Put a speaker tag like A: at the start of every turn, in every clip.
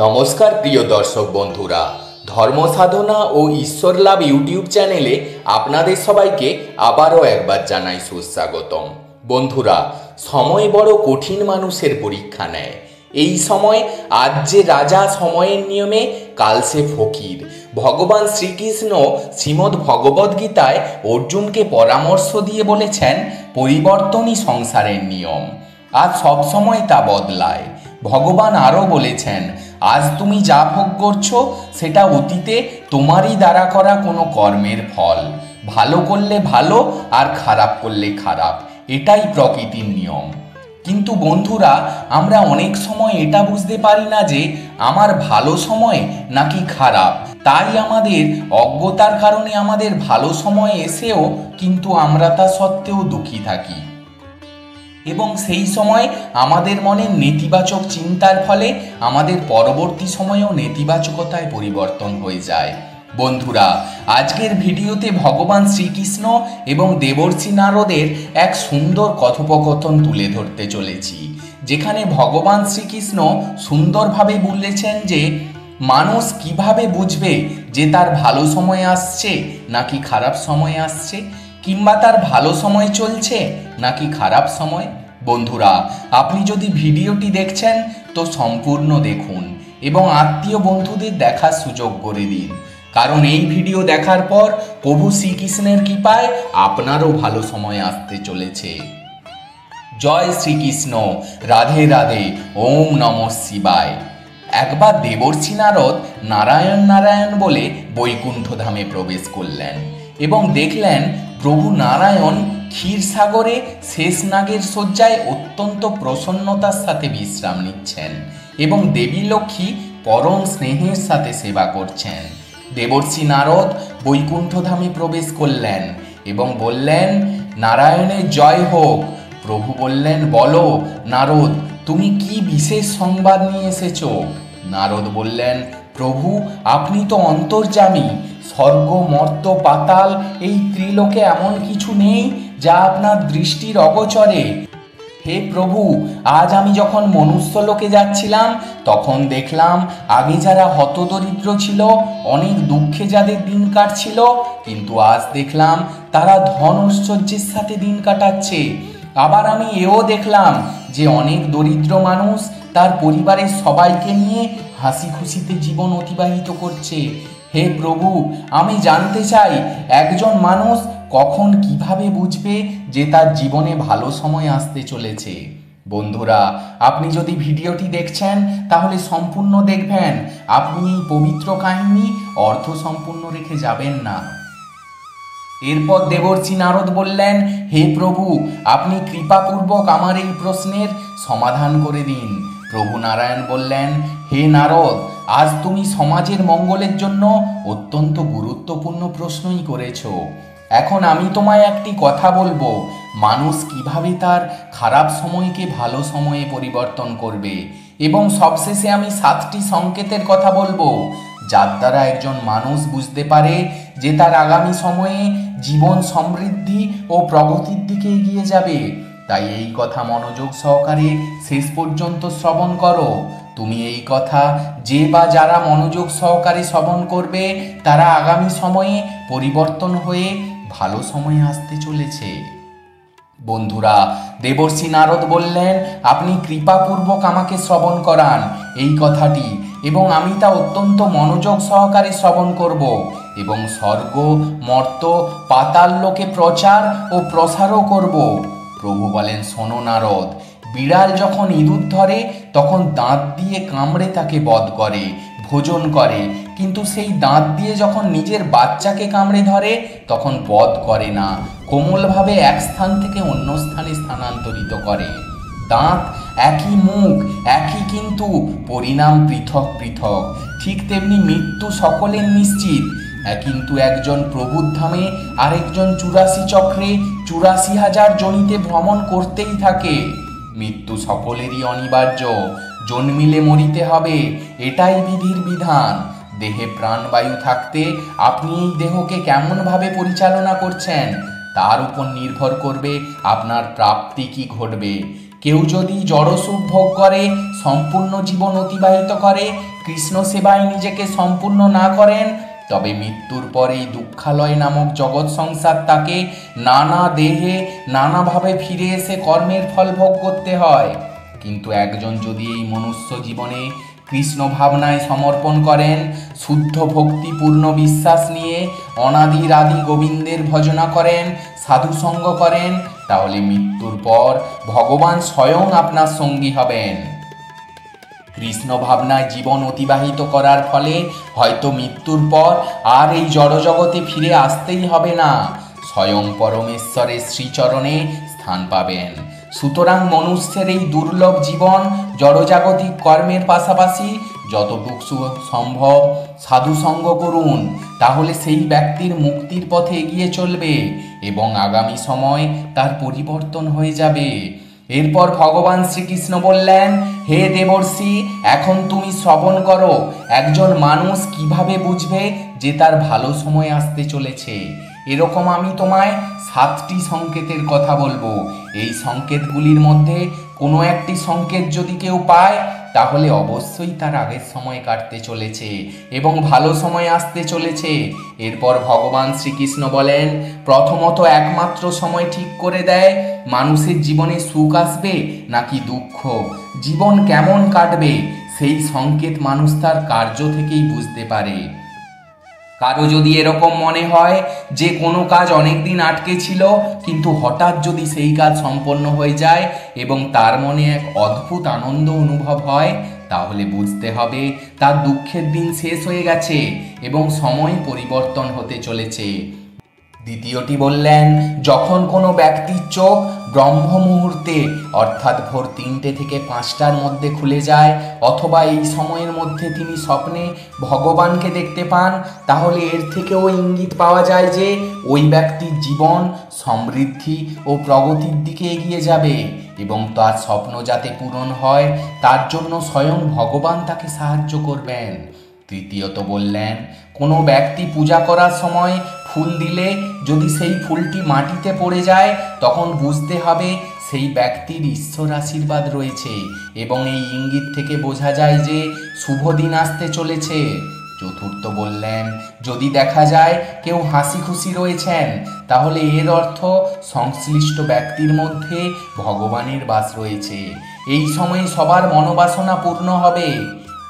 A: নমস্কার প্রিয় দর্শক বন্ধুরা, ধর্ম সাধনা ও ঈশ্বর লাভ ইউটিউব চ্যানেলে আপনাদের সবাইকে আবারও একবার জানাই সুস্বাগতম। বন্ধুরা, সময় বড় কঠিন মানুষের পরীক্ষা নেয়। এই সময় আজ যে রাজা সময়ের নিয়মে, কাল সে ফকির। ভগবান শ্রীকৃষ্ণ শ্রীমদ্ ভগবদ্ গীতায় অর্জুনকে পরামর্শ দিয়ে বলেছেন, পরিবর্তনই সংসারের নিয়ম, আজ সবসময় তা বদলায়। ভগবান আরও বলেছেন, আজ তুমি যা ভোগ করছো সেটা অতীতে তোমারই দ্বারা করা কোনো কর্মের ফল। ভালো করলে ভালো আর খারাপ করলে খারাপ, এটাই প্রকৃতির নিয়ম। কিন্তু বন্ধুরা, আমরা অনেক সময় এটা বুঝতে পারি না যে আমার ভালো সময় নাকি খারাপ। তাই আমাদের অজ্ঞতার কারণে আমাদের ভালো সময় এসেও কিন্তু আমরা তা সত্ত্বেও দুঃখী থাকি, এবং সেই সময় আমাদের মনে নেতিবাচক চিন্তার ফলে আমাদের পরবর্তী সময়েও নেতিবাচকতায় পরিবর্তন হয়ে যায়। বন্ধুরা, আজকের ভিডিওতে ভগবান শ্রীকৃষ্ণ এবং দেবর্ষি নারদের এক সুন্দর কথোপকথন তুলে ধরতে চলেছি, যেখানে ভগবান শ্রীকৃষ্ণ সুন্দরভাবে বলেছেন যে মানুষ কিভাবে বুঝবে যে তার ভালো সময় আসছে নাকি খারাপ সময় আসছে, কিংবা তার ভালো সময় চলছে নাকি খারাপ সময়। বন্ধুরা, আপনি যদি ভিডিওটি দেখছেন তো সম্পূর্ণ দেখুন এবং আত্মীয় বন্ধুদের দেখার সুযোগ করে দিন, কারণ এই ভিডিও দেখার পর প্রভু শ্রীকৃষ্ণের কৃপায় আপনারও ভালো সময় আসতে চলেছে। জয় শ্রীকৃষ্ণ, রাধে রাধে, ওম নমঃ শিবায়। একবার দেবর্ষি নারদ নারায়ণ নারায়ণ বলে বৈকুণ্ঠ ধামে প্রবেশ করলেন এবং দেখলেন প্রভু নারায়ণ ক্ষীরসাগরে শেষনাগের শয্যায় অত্যন্ত প্রসন্নতার সাথে বিশ্রাম নিচ্ছেন এবং দেবী লক্ষ্মী পরম স্নেহের সাথে সেবা করছেন। দেবর্ষি নারদ বৈকুণ্ঠ ধামে প্রবেশ করলেন এবং বললেন, নারায়ণের জয় হোক। প্রভু বললেন, বলো নারদ, তুমি কি বিশেষ সংবাদ নিয়ে এসেছো? নারদ বললেন, প্রভু, আপনি তো অন্তর্যামী, স্বর্গ মর্ত্য পাতাল এই ত্রিলোকে এমন কিছু নেই যা আপনার দৃষ্টির অগোচরে। হে প্রভু, আজ আমি যখন মনুষ্যলোকে যাচ্ছিলাম তখন দেখলাম আগে যারা হতদরিদ্র ছিল, অনেক দুঃখে যাদের দিন কাটছিল, কিন্তু আজ দেখলাম তারা ধন ঐশ্বর্যের সাথে দিন কাটাচ্ছে। আবার আমি এও দেখলাম যে অনেক দরিদ্র মানুষ তার পরিবারের সবাইকে নিয়ে হাসি খুশিতে জীবন অতিবাহিত করছে। হে প্রভু, আমি জানতে চাই একজন মানুষ কখন কিভাবে বুঝবে যে তার জীবনে ভালো সময় আসতে চলেছে। বন্ধুরা, আপনি যদি ভিডিওটি দেখছেন তাহলে সম্পূর্ণ দেখবেন, আপনি এই পবিত্র কাহিনী অর্থ সম্পূর্ণ রেখে যাবেন না। এরপর দেবর্ষি নারদ বললেন, হে প্রভু, আপনি কৃপাপূর্বক আমার এই প্রশ্নের সমাধান করে দিন। প্রভু নারায়ণ বললেন, হে নারদ, আজ তুমি সমাজের মঙ্গলের জন্য অত্যন্ত গুরুত্বপূর্ণ প্রশ্নই করেছ। এখন আমি তোমায় একটি কথা বলবো, মানুষ কিভাবে তার খারাপ সময়কে ভালো সময়ে পরিবর্তন করবে, এবং সবশেষে আমি 7টি সংকেতের কথা বলবো যার দ্বারা একজন মানুষ বুঝতে পারে যে তার আগামী সময়ে জীবন সমৃদ্ধি ও প্রগতির দিকে এগিয়ে যাবে। তাই এই কথা মনোযোগ সহকারে শেষ পর্যন্ত শ্রবণ করো। তুমি এই কথা যে বা যারা মনোযোগ সহকারে শ্রবণ করবে তারা আগামী সময়ে পরিবর্তন হয়ে ভালো সময় আসতে চলেছে। বন্ধুরা, দেবর্ষি নারদ বললেন, আপনি কৃপাপূর্বক আমাকে শ্রবণ করান এই কথাটি, এবং আমি তা অত্যন্ত মনোযোগ সহকারে শ্রবণ করব এবং স্বর্গ মর্ত্য পাতাল লোকে প্রচার ও প্রসারও করব। প্রভু বলেন, শোনো নারদ, বিড়াল যখন ইঁদুর ধরে তখন দাঁত দিয়ে কামড়ে তাকে বধ করে, ভোজন করে, কিন্তু সেই দাঁত দিয়ে যখন নিজের বাচ্চাকে কামড়ে ধরে তখন বধ করে না, কোমলভাবে এক স্থান থেকে অন্য স্থানে স্থানান্তরিত করে। দাঁত একই, মুখ একই, কিন্তু পরিণাম পৃথক পৃথক। ঠিক তেমনি মৃত্যু সকলের নিশ্চিত, কিন্তু একজন প্রভুর ধামে আরেকজন 84 চক্রে 84,000 জনিতে ভ্রমণ করতেই থাকে। মৃত্যু সকলেরই অনিবার্য, জন্মিলে মরিতে হবে, এটাই বিধির বিধান। দেহে প্রাণবায়ু থাকতে আপনি এই দেহকে কেমনভাবে পরিচালনা করছেন তার উপর নির্ভর করবে আপনার প্রাপ্তি কি ঘটবে। কেউ যদি জড়সুখ ভোগ করে সম্পূর্ণ জীবন অতিবাহিত করে, কৃষ্ণ সেবায় নিজেকে সম্পূর্ণ না করেন, তবে মৃত্যুর পরেই দুঃখালয় নামক জগৎ সংসার তাকে নানা দেহে নানাভাবে ফিরে এসে কর্মের ফল ভোগ করতে হয়। কিন্তু একজন যদি এই মনুষ্য জীবনে কৃষ্ণ ভাবনায় সমর্পণ করেন, শুদ্ধ ভক্তিপূর্ণ বিশ্বাস নিয়ে অনাদির আদি গোবিন্দের ভজনা করেন, সাধুসঙ্গ করেন, তাহলে মৃত্যুর পর ভগবান স্বয়ং আপনার সঙ্গী হবেন। কৃষ্ণ ভাবনায় জীবন অতিবাহিত করার ফলে হয়তো মৃত্যুর পর আর এই জড়জগতে ফিরে আসতেই হবে না, স্বয়ং পরমেশ্বরের শ্রীচরণে স্থান পাবেন। সুতরাং মনুষ্যের এই দুর্লভ জীবন জড়জাগতিক কর্মের পাশাপাশি যতটুকু সম্ভব সাধুসঙ্গ করুন, তাহলে সেই ব্যক্তির মুক্তির পথে এগিয়ে চলবে এবং আগামী সময় তার পরিবর্তন হয়ে যাবে। এরপর ভগবান শ্রীকৃষ্ণ বললেন, হে দেবর্ষি, এখন তুমি শ্রবণ করো, একজন মানুষ কিভাবে বুঝবে যে তার ভালো সময় আসতে চলেছে। এরকম আমি তোমায় 7টি সংকেতের কথা বলবো। এই সংকেতগুলির মধ্যে কোনো একটি সংকেত যদি কেউ পায়, তাহলে অবশ্যই তার আগের সময় কাটতে চলেছে এবং ভালো সময় আসতে চলেছে। এরপর ভগবান শ্রীকৃষ্ণ বলেন, প্রথমত একমাত্র সময় ঠিক করে দেয় মানুষের জীবনে সুখ আসবে নাকি দুঃখ, জীবন কেমন কাটবে, সেই সংকেত মানুষ তার কার্য থেকেই বুঝতে পারে। কারো যদি এরকম মনে হয় যে কোনো কাজ অনেক দিন আটকে ছিল, কিন্তু হঠাৎ যদি সেই কাজ সম্পন্ন হয়ে যায় এবং তার মনে এক অদ্ভুত আনন্দ অনুভব হয়, তাহলে বুঝতে হবে তার দুঃখের দিন শেষ হয়ে গেছে এবং সময় পরিবর্তন হতে চলেছে। দ্বিতীয়টি বললেন, যখন কোনো ব্যক্তির চোখ ব্রহ্ম মুহূর্তে অর্থাৎ ভোর 3টে থেকে 5টার মধ্যে খুলে যায়, অথবা এই সময়ের মধ্যে তিনি স্বপ্নে ভগবানকে দেখতে পান, তাহলে এর থেকেও ইঙ্গিত পাওয়া যায় যে ওই ব্যক্তির জীবন সমৃদ্ধি ও প্রগতির দিকে এগিয়ে যাবে এবং তার স্বপ্ন যাতে পূরণ হয় তার জন্য স্বয়ং ভগবান তাকে সাহায্য করবেন। তৃতীয়ত বললেন, কোনো ব্যক্তি পূজা করার সময় ফুল দিলে যদি সেই ফুলটি মাটিতে পড়ে যায়, তখন বুঝতে হবে সেই ব্যক্তির ঈশ্বর আশীর্বাদ রয়েছে এবং এই ইঙ্গিত থেকে বোঝা যায় যে শুভ দিন আসতে চলেছে। চতুর্থ বললেন, যদি দেখা যায় কেউ হাসি খুশি রয়েছেন, তাহলে এর অর্থ সংশ্লিষ্ট ব্যক্তির মধ্যে ভগবানের বাস রয়েছে, এই সময়ে সবার মনোবাসনা পূর্ণ হবে।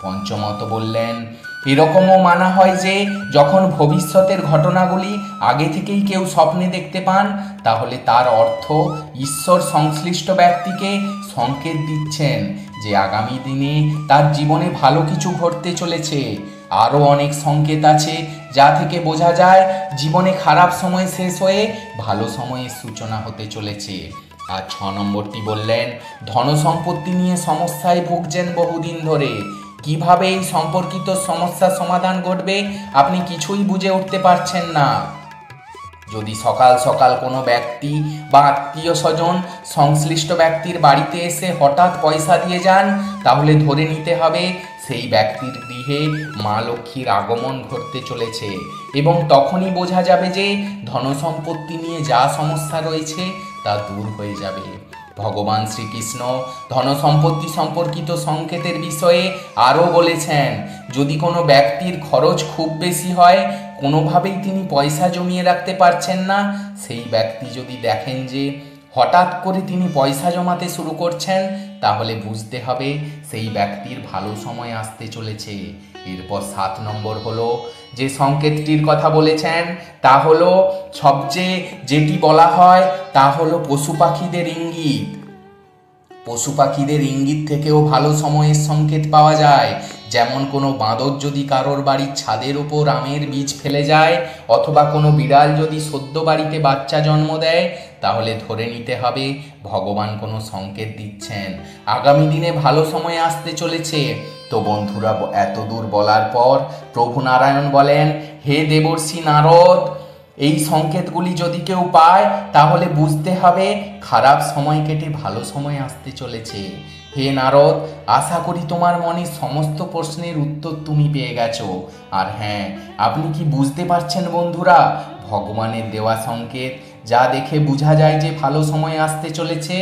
A: পঞ্চমত বললেন, এরকমও মানা হয় যে যখন ভবিষ্যতের ঘটনাগুলি আগে থেকেই কেউ স্বপ্নে দেখতে পান, তাহলে তার অর্থ ঈশ্বর সংশ্লিষ্ট ব্যক্তিকে সংকেত দিচ্ছেন যে আগামী দিনে তার জীবনে ভালো কিছু ঘটতে চলেছে। আরও অনেক সংকেত আছে যা থেকে বোঝা যায় জীবনে খারাপ সময় শেষ হয়ে ভালো সময়ের সূচনা হতে চলেছে। আর 6 নম্বরটি বললেন, ধনসম্পত্তি নিয়ে সমস্যায় ভুগছেন বহুদিন ধরে, কিভাবে এই সম্পর্কিত সমস্যার সমাধান ঘটবে আপনি কিছুই বুঝে উঠতে পারছেন না। যদি সকাল সকাল কোনো ব্যক্তি বা আত্মীয় স্বজন সংশ্লিষ্ট ব্যক্তির বাড়িতে এসে হঠাৎ পয়সা দিয়ে যান, তাহলে ধরে নিতে হবে সেই ব্যক্তির গৃহে মা লক্ষ্মীর আগমন ঘটতে চলেছে এবং তখনই বোঝা যাবে যে ধনসম্পত্তি নিয়ে যা সমস্যা রয়েছে তা দূর হয়ে যাবে। ভগবান শ্রীকৃষ্ণ ধনসম্পত্তি সম্পর্কিত সংকেতের বিষয়ে আরও বলেছেন, যদি কোনো ব্যক্তির খরচ খুব বেশি হয়, কোনোভাবেই তিনি পয়সা জমিয়ে রাখতে পারছেন না, সেই ব্যক্তি যদি দেখেন যে হঠাৎ করে তিনি পয়সা জমাতে শুরু করছেন, তাহলে বুঝতে হবে সেই ব্যক্তির ভালো সময় আসতে চলেছে। এরপর 7 নম্বর হলো যে সংকেতটির কথা বলেছেন, তা হলো সবচেয়ে যেটি বলা হয় তা হলো পশু পাখিদের ইঙ্গিত। পশু পাখিদের ইঙ্গিত থেকেও ভালো সময়ের সংকেত পাওয়া যায়। যেমন কোনো বাঁদর যদি কারোর বাড়ির ছাদের ওপর আমের বীজ ফেলে যায়, অথবা কোনো বিড়াল যদি সদ্য বাড়িতে বাচ্চা জন্ম দেয়, তাহলে ধরে নিতে হবে ভগবান কোনো সংকেত দিচ্ছেন আগামী দিনে ভালো সময় আসতে চলেছে। তো বন্ধুরা, এত দূর বলার পর প্রভু নারায়ণ বলেন, হে দেবর্ষি নারদ, এই সংকেতগুলি যদি কেউ পায় তাহলে বুঝতে হবে খারাপ সময় কেটে ভালো সময় আসতে চলেছে। হে নারদ, আশা করি তোমার মনে সমস্ত প্রশ্নের উত্তর তুমি পেয়ে গেছো। আর হ্যাঁ, আপনি কি বুঝতে পারছেন বন্ধুরা, ভগবানের দেওয়া সংকেত যা দেখে বোঝা যায় যে ভালো সময় আসতে চলেছে?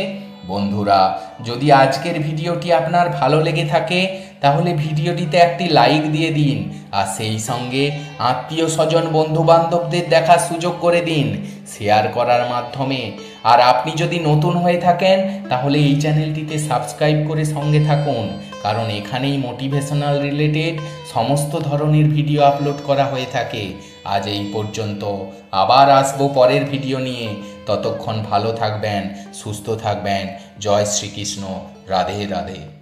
A: বন্ধুরা, যদি আজকের ভিডিওটি আপনার ভালো লেগে থাকে তাহলে ভিডিওটিতে একটি লাইক দিয়ে দিন আর সেই সঙ্গে আত্মীয় স্বজন বন্ধু বান্ধবদের দেখার সুযোগ করে দিন শেয়ার করার মাধ্যমে। আর আপনি যদি নতুন হয়ে থাকেন তাহলে এই চ্যানেলটিতে সাবস্ক্রাইব করে সঙ্গে থাকুন, কারণ এখানেই মোটিভেশনাল রিলেটেড সমস্ত ধরনের ভিডিও আপলোড করা হয়ে থাকে। আজ এই পর্যন্ত, আবার আসবো পরের ভিডিও নিয়ে। ততক্ষণ ভালো থাকবেন, সুস্থ থাকবেন। জয় শ্রীকৃষ্ণ। রাধে রাধে।